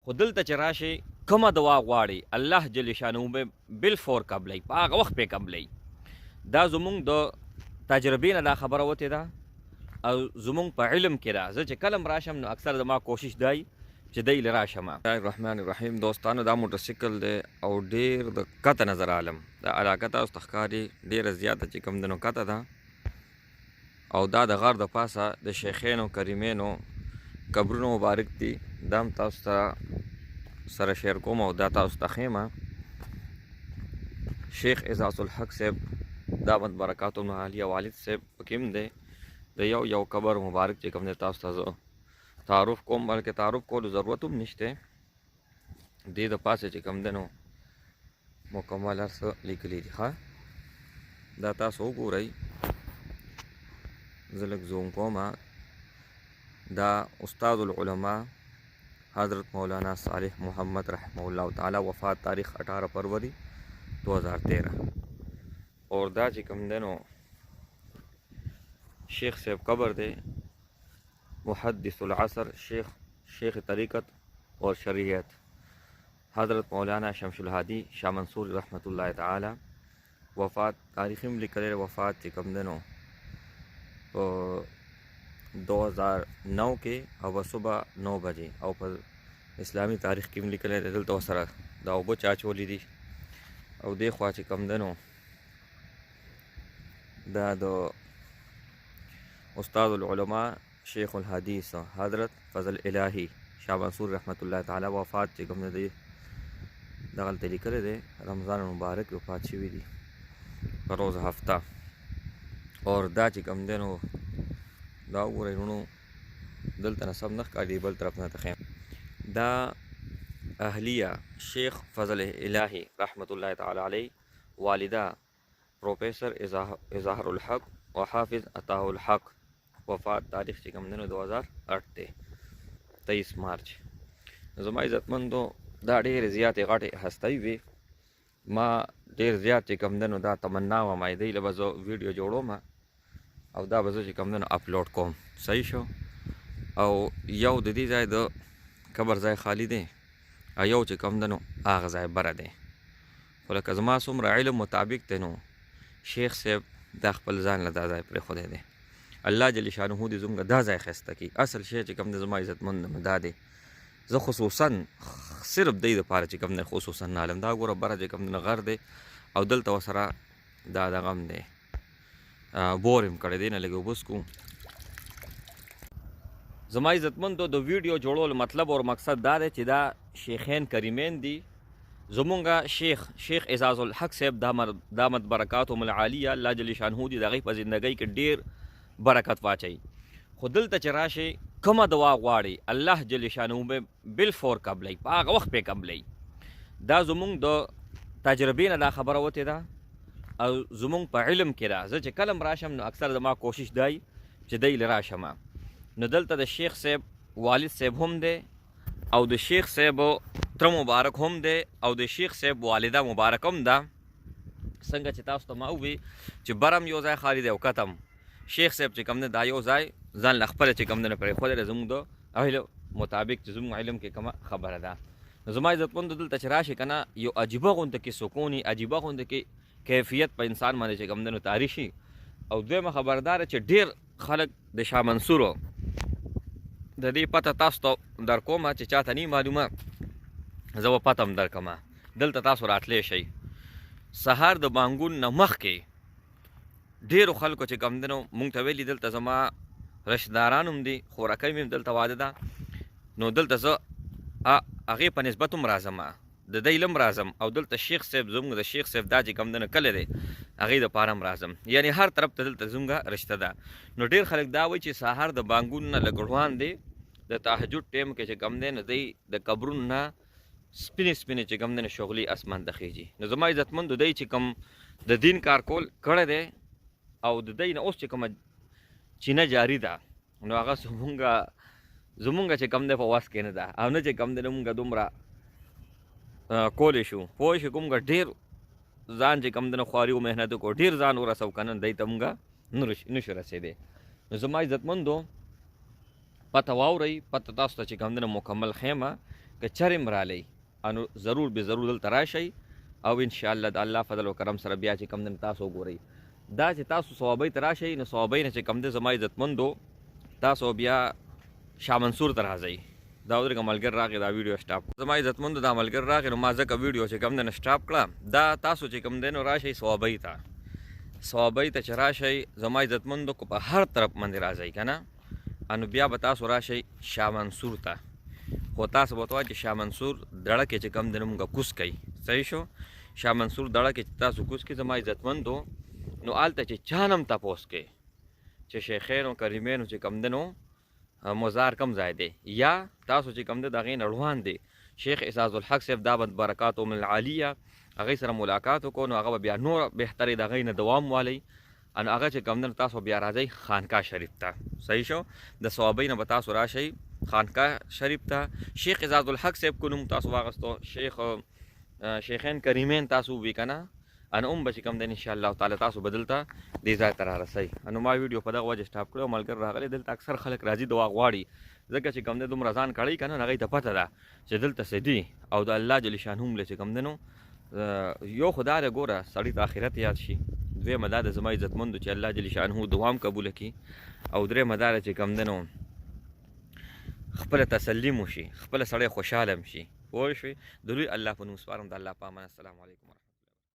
خو دلته چې راشي کومه دعا غواړي الله جل شانه به بالفور قبلوي، په هغه وخت پې قبلوي. دا زمونږ د تجربې نه دا خبره وتې ده او زمونږ په علم کې ده. زه چې کله راشم نو اکثر زما کوشش دی چې دی له راشم. بسم الله الرحمن الرحیم. دوستانو دا موټرسایکل دی او ډیر د کته نظر عالم دا علاقه تاسو ته ښکاري ډیره زیاته چې کوم دنو کته ده او دا د غر د پاسه د شیخینو کریمینو قبرونو مبارک دي. دا هم تاسو ته سره شیر کوم او دا تاسو ته ښیم. شیخ اعزاز الحق صاحب دامت برکاتو العالیه والد صاحب پکې هم دی. د یو قبر مبارک چې کوم دی تاسو ته زه تعارف کوم، بلکې تعارف کولو ضرورت هم نشته. دې د پاسه چې کوم دی نو مکمل هر څه لیکلي دي. ښه دا تاسو وګورئ، زه لږ زوم کوم. دا استاد العلماء حضرت مولانا صالح محمد رحمه الله تعالی وفات تاریخ 18 فروری 2013. اور دا چې کوم دی نو شیخ صاحب قبر دی، محدث العصر شیخ طریقت اور شریعت حضرت مولانا شمس الهادی شاہ منصور رحمت اللہ تعالی. وفات تاریخ هم لیکلی وفات چې کوم دی نو په 2009 کې او صبح 9 بجې او په اسلامی تاریخ کې هم لیکلی دی. دلته ورسره دا اوبه چاچولی دي او دې خوا چې کوم دی نو دا د استاد العلماء شیخ الحدیث حضرت فضل الہی شاہ منصور رحمت اللہ تعالی وفات چې کوم دی دغلته لیکلی دی رمضان المبارک وفات شوي دي په روز هفته. اور دا چې کوم دی نو دا وګورئ نو دلته نه سم نه ښکاري، بل طرف نه ته ښیم. دا اهلیه شیخ فضل الہی رحمت الله تعالی علیه والده پروفیسر اظهار الحق و حافظ عطا الحق. وفات تاریخ چې کوم دی نو 2008 دی 23 مارچ. زما عزتمندو دا ډېرې زیاتې غټې هستۍ وې. ما ډېر زیات چې کوم دی نو دا تمنا وه ما دی له به زه ویډیو جوړوم او دا به زه چې کوم دی نو اپلوډ کوم. صحیح شو. او یو د دې ځای د قبر ځای خالی دی او یو چې کوم دی نو هغه ځای بره دی. خو لکه زما څومره علم مطابق دی نو شیخ صاحب دا خپل ځان له دا ځای پرېښودی دی. الله جل شانه دې زموږ دا ځای ښایسته کړي. اصل شی چې کوم دی زما عزتمند دا دی زه خصوصا صرف دی دپاره چې کوم دی خصوصا نه علم. دا ګوره بره چې کوم دی غر دی او دلته ورسره دا دغه هم دی بور هم کړی دی نه لږ اوبه څکو. زما عزتمندو د ویډیو جوړولو مطلب او مقصد دا دی چې دا شیخین کریمین دي. زمونږ شیخ اعزاز الحق صاحب دامت برکاتهم العالیه الله جل شانه دې د هغې په زندګۍ کې ډېر برکت واچوي. خو دلته چې راشي کومه دعا غواړي الله جل شانه به بالفور قبلوي، په هغه وخت پې قبلوي. دا زمونږ د تجربې نه دا خبره وتې ده او زمونږ په علم کې ده. زه چې کله راشم نو اکثر زما کوشش دی چې دی له راشم. نو دلته د شیخ صاحب والد صاحب هم دی او د شیخ صاحب تره مبارک هم دی او د شیخ صاحب والده مبارک هم ده. څنګه چې تاسو ته ما ووی چې برم یو ځای خالي دی او کتم شیخ صاحب چې کوم دی دا یو ځای ځان له خپله چې کوم دی نه پرېښودی دی زموږ د علم مطابق چې زموږ علم کې کومه خبره ده. نو زما عزتمندو دلته چې راشي که نه یو عجیبه غونته کې سکون وي، عجیبه غونته کې کیفیت په انسان باندې چې کوم دی نو طاري شي. او دویمه خبرداره چې ډېر خلک د شاه منصورو د دې پته تاسو ته در کومه چې چاته نه معلومه زه به پته هم در کومه. دلته تاسو راتلی شئ سهار د بانګون نه مخکې ډېرو خلکو چې کوم دی نو مونږ ته ویلي دلته زما رشتهداران هم دي، خوراکۍ مې هم دلته واده ده. نو دلته زه هغې په نسبت هم راځم، د دی لم راځم او دلته شیخ صاحب زموږ د شیخ صاحب دا چې کوم دی نو کلی دی هغې دپاره هم راځم. یعنې هر طرف ته دلته زموږ رشته ده. نو ډېر خلک دا وایي چې سهار د بانګون نه لږ وړاندې دی د تهجد ټیم کې چې کوم دی نو دی د قبرونو نه سپینې سپینې چې کوم دی نو شغلي اسمان ته خیږي. نو زما عزتمندو دی چې کوم د دین کار کول کړی دی او د دی نه اوس چې کومه چینه جاري ده نو هغه زمونږ چې کوم دی په وس کې نه ده او نه چې کوم دی نو مونږ دومره کولی شو. پوه شو کومږ ډېر ځان چې کوم دی نو خواري و محنت وکړو ډېر ځان ورسو که نه دی ته مونږ نشو رسېدی. نو زما عزتمندو پته واورئ، پته تاسو ته چې کوم دی نو مکمل ښیمه که چرم رالی انو ضرور به ضرور دلته راشئ او ان شاء الله د الله فضل او کرم سره بیا چې کم دن تاسو ګورئ دا چې تاسو ثوابۍ ته راشئ نو ثوابۍ نه چې کم دی زما عزتمندو تاسو بیا شاه منصور ته راځئ دا ودرېږه ملګر راغی دا ویډیو سټاپ زما عزتمندو دا ملګر راغی نو ما ځکه ویډیو چې کم دی نه سټاپ کړه دا تاسو چې کم دی نو راشئ ثوابۍ ته ثوابۍ ته چې راشئ زما عزتمندو که په هر طرف باندې راځئ که نه انو بیا به تاسو راشئ شاه منصور ته خو تاسو به ورته وایئ چې شاه منصور دړه کې چې کم دی نو مونږ کوز کوي صحیح شو شاه منصور دړه کې چې تاسو کوز کړئ زما عزتمندو نو هلته چې چا نه هم تپوس کوې چې شیخینو کریمینو چې کم دی نو مزار کم ځای دی یا تاسو چې کم دی د هغې نه روان دی شیخ اعزاز الحق صاحب دامت برکاتهم العالیه هغې سره ملاقات وکړو نو هغه به بیا نور بهترې د هغې نه دوام والی انو هغه چې کم دی تاسو بیا راځئ خانقاه شریف ته صحیح شو د ثوابۍ نه به تاسو راشئ خانقاه شریف ته شیخ اعزاز الحق صاحب کو نوم تاسو واغستو شیخین کریمین تاسو وی که نه انو هم به چې کم دی انشاءالله تعالی تاسو به دلته دې ځای ته رارسئ انو ما ویډیو په دغه وجه سټاپ کړی ملګر راغلی دلته اکثر خلک راځي دعا غواړي ځکه چې کم دی دومره ځان کړی که نه هغوی ته پته ده چې دلته څه دي او د الله جل شانه هم چې کم دی نو یو خو دا دی ګوره سړي ته آخرت یاد شي دویمه دا د زما عزتمندو چې الله جل شانه دعا هم قبوله کړي او درېیمه دا ده چې کم دی نو خپله تسلي مو شي خپله سړی خوشحاله هم شي پوه شوې د لوی الله په نوم سپارم د الله په امان السلام علیکم